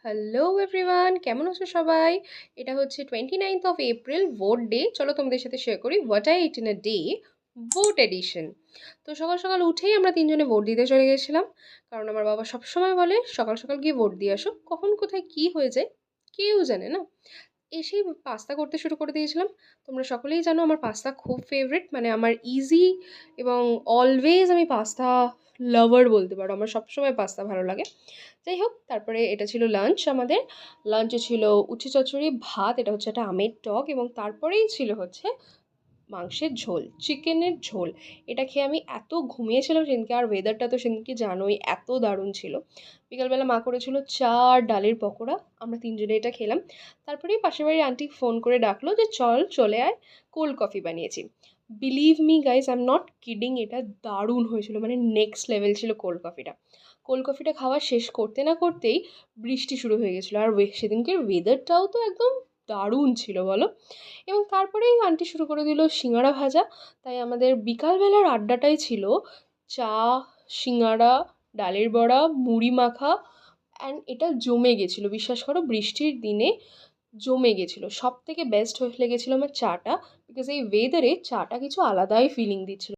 Hello everyone, কেমন আছো সবাই? এটা হচ্ছে 29th এপ্রিল, ভোট ডে। চলো তোমাদের সাথে শেয়ার করি what I eat in a day, vote edition. তো সকাল সকাল উঠেই আমরা তিনজনে ভোট দিতে চলে গেছিলাম, কারণ আমার বাবা সবসময় বলে সকাল সকাল গিয়ে ভোট দিয়ে আসো, কখন কোথায় কি হয়ে যায় কেউ জানে না। এসেই পাস্তা করতে শুরু করে দিয়েছিলাম। তোমরা সকলেই জানো আমার পাস্তা খুব ফেভারিট, মানে আমার ইজি এবং অলওয়েজ আমি পাস্তা লাভার বলতে পারো, আমার সবসময় পাস্তা ভালো লাগে। যাই হোক, তারপরে এটা ছিল লাঞ্চ আমাদের। লাঞ্চে ছিল উচ্ছে চচ্চড়ি, ভাত, এটা হচ্ছে একটা আমের টক, এবং তারপরেই ছিল হচ্ছে মাংসের ঝোল, চিকেনের ঝোল। এটা খেয়ে আমি এত ঘুমিয়েছিলাম সেদিনকে, আর ওয়েদারটা তো সেদিনকে জানোই এত দারুণ ছিল। বিকালবেলা মা করেছিল চা আর ডালের পকোড়া, আমরা তিনজনে এটা খেলাম। তারপরেই পাশের বাড়ির আন্টি ফোন করে ডাকলো যে চলে আয়, কোল্ড কফি বানিয়েছি। Believe me guys, I am not kidding, এটা দারুণ হয়েছিল, মানে নেক্সট লেভেল ছিল কোল্ড কফিটা। কোল্ড কফিটা খাওয়া শেষ করতে না করতেই বৃষ্টি শুরু হয়ে গেছিলো, আর সেদিনকের ওয়েদারটাও তো একদম দারুণ ছিল বলো। এবং তারপরেই আন্টি শুরু করে দিল সিঙাড়া ভাজা। তাই আমাদের বিকালবেলার আড্ডাটাই ছিল চা, সিঙাড়া, ডালের বড়া, মুড়ি মাখা। অ্যান্ড এটা জমে গেছিলো, বিশ্বাস করো বৃষ্টির দিনে জমে গেছিলো। সব থেকে বেস্ট হয়ে লেগেছিলো আমার চাটা, বিকজ এই ওয়েদারে চাটা কিছু আলাদাই ফিলিং দিচ্ছিল।